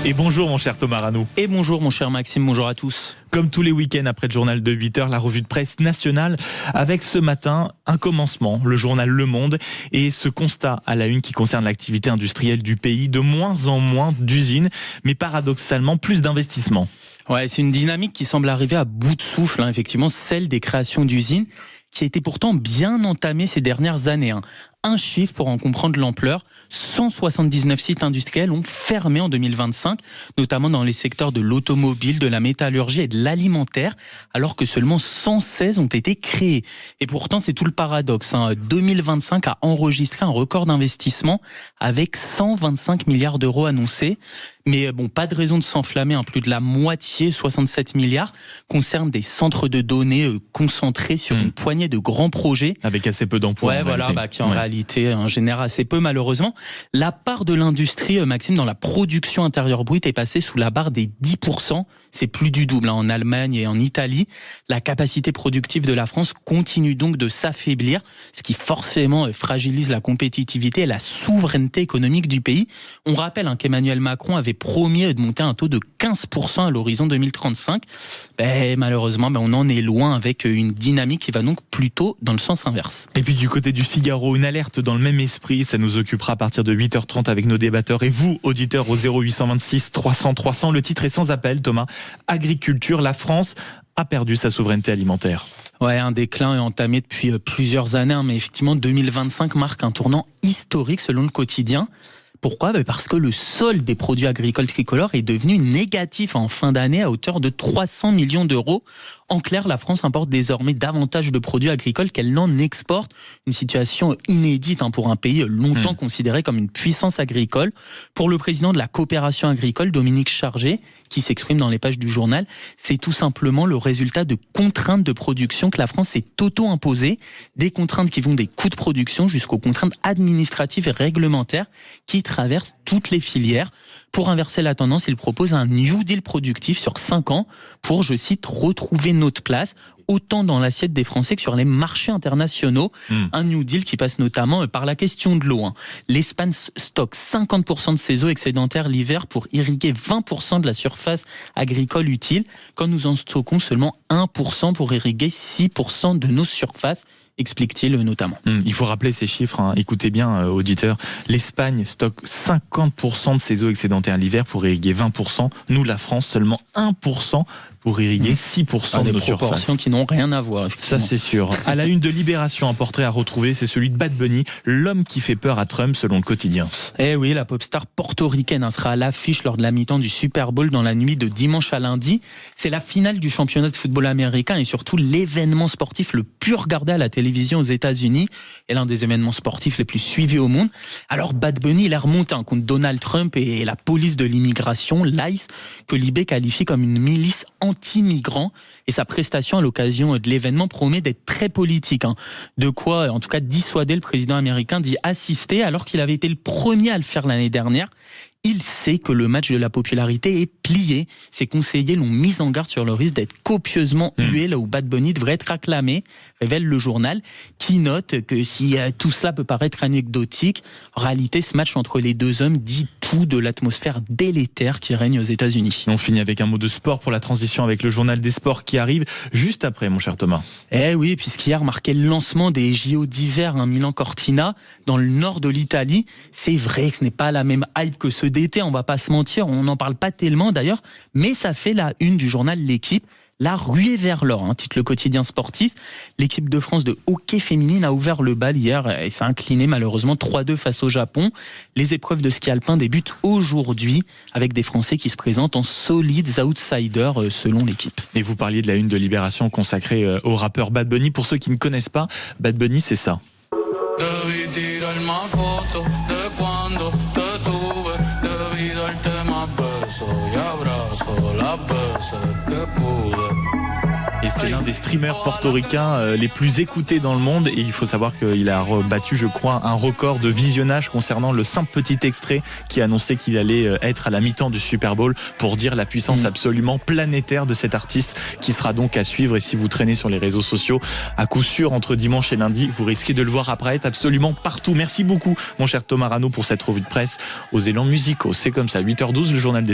Et bonjour mon cher Thomas Rano. Et bonjour mon cher Maxime, bonjour à tous. Comme tous les week-ends après le journal de 8h, la revue de presse nationale avec ce matin un commencement, le journal Le Monde et ce constat à la une qui concerne l'activité industrielle du pays, de moins en moins d'usines, mais paradoxalement plus d'investissements. Ouais, c'est une dynamique qui semble arriver à bout de souffle, effectivement, celle des créations d'usines qui a été pourtant bien entamée ces dernières années. Un chiffre pour en comprendre l'ampleur, 179 sites industriels ont fermé en 2025, notamment dans les secteurs de l'automobile, de la métallurgie et de l'alimentaire, alors que seulement 116 ont été créés. Et pourtant, c'est tout le paradoxe. 2025 a enregistré un record d'investissement avec 125 milliards d'euros annoncés. Mais bon, pas de raison de s'enflammer, plus de la moitié, 67 milliards, concerne des centres de données concentrés sur une poignée de grands projets. Avec assez peu d'emplois. Ouais, voilà, qui en réalité génère assez peu malheureusement. La part de l'industrie, Maxime, dans la production intérieure brute est passée sous la barre des 10%. C'est plus du double en Allemagne et en Italie. La capacité productive de la France continue donc de s'affaiblir, ce qui forcément fragilise la compétitivité et la souveraineté économique du pays. On rappelle qu'Emmanuel Macron avait promis de monter un taux de 15% à l'horizon 2035. Malheureusement, on en est loin avec une dynamique qui va donc plutôt dans le sens inverse. Et puis du côté du Figaro, une alerte dans le même esprit, ça nous occupera à partir de 8h30 avec nos débatteurs et vous, auditeurs au 0826 300 300. Le titre est sans appel, Thomas. Agriculture, la France a perdu sa souveraineté alimentaire. Ouais, un déclin est entamé depuis plusieurs années, mais effectivement 2025 marque un tournant historique selon le quotidien. Pourquoi ? Parce que le solde des produits agricoles tricolores est devenu négatif en fin d'année à hauteur de 300 millions d'euros. En clair, la France importe désormais davantage de produits agricoles qu'elle n'en exporte. Une situation inédite pour un pays longtemps considéré comme une puissance agricole. Pour le président de la coopération agricole, Dominique Chargé, qui s'exprime dans les pages du journal, c'est tout simplement le résultat de contraintes de production que la France s'est auto-imposées. Des contraintes qui vont des coûts de production jusqu'aux contraintes administratives et réglementaires qui traversent toutes les filières. Pour inverser la tendance, il propose un New Deal productif sur 5 ans pour, je cite, retrouver notre place, autant dans l'assiette des Français que sur les marchés internationaux. Un New Deal qui passe notamment par la question de l'eau. L'Espagne stocke 50% de ses eaux excédentaires l'hiver pour irriguer 20% de la surface agricole utile, quand nous en stockons seulement 1% pour irriguer 6% de nos surfaces, explique-t-il notamment. Il faut rappeler ces chiffres, écoutez bien auditeurs, l'Espagne stocke 50% de ses eaux excédentaires l'hiver pour irriguer 20%, nous la France seulement 1% pour irriguer 6% de nos surfaces. Des proportions qui n'ont rien à voir. Ça c'est sûr. À la une de Libération, un portrait à retrouver, c'est celui de Bad Bunny, l'homme qui fait peur à Trump selon le quotidien. Eh oui, la pop star portoricaine sera à l'affiche lors de la mi-temps du Super Bowl dans la nuit de dimanche à lundi. C'est la finale du championnat de football américain et surtout l'événement sportif le plus regardé à la télévision aux États-Unis et l'un des événements sportifs les plus suivis au monde. Alors Bad Bunny, il a remonté contre Donald Trump et la police de l'immigration, l'ICE, que Libé qualifie comme une milice anti-migrants, et sa prestation à l'occasion de l'événement promet d'être très politique. De quoi, en tout cas, dissuader le président américain d'y assister alors qu'il avait été le premier à le faire l'année dernière. Il sait que le match de la popularité est plié. Ses conseillers l'ont mis en garde sur le risque d'être copieusement hué là où Bad Bunny devrait être acclamé, révèle le journal, qui note que si tout cela peut paraître anecdotique, en réalité, ce match entre les deux hommes dit tout de l'atmosphère délétère qui règne aux États-Unis. On finit avec un mot de sport pour la transition avec le journal des sports qui arrive juste après, mon cher Thomas. Eh oui, puisqu'hier marquait le lancement des JO d'hiver Milan-Cortina dans le nord de l'Italie. C'est vrai que ce n'est pas la même hype que ceux d'été, on va pas se mentir, on n'en parle pas tellement d'ailleurs, mais ça fait la une du journal L'Équipe. La ruée vers l'or, titre le quotidien sportif. L'équipe de France de hockey féminine a ouvert le bal hier et s'est inclinée malheureusement 3-2 face au Japon. Les épreuves de ski alpin débutent aujourd'hui avec des Français qui se présentent en solides outsiders selon L'Équipe. Et vous parliez de la une de Libération consacrée au rappeur Bad Bunny. Pour ceux qui ne connaissent pas, Bad Bunny, c'est ça. Et c'est l'un des streamers portoricains les plus écoutés dans le monde. Et il faut savoir qu'il a battu, je crois, un record de visionnage concernant le simple petit extrait qui annonçait qu'il allait être à la mi-temps du Super Bowl, pour dire la puissance absolument planétaire de cet artiste qui sera donc à suivre. Et si vous traînez sur les réseaux sociaux, à coup sûr, entre dimanche et lundi, vous risquez de le voir apparaître absolument partout. Merci beaucoup, mon cher Thomas Rano, pour cette revue de presse aux élans musicaux. C'est comme ça, 8h12, le journal des sports.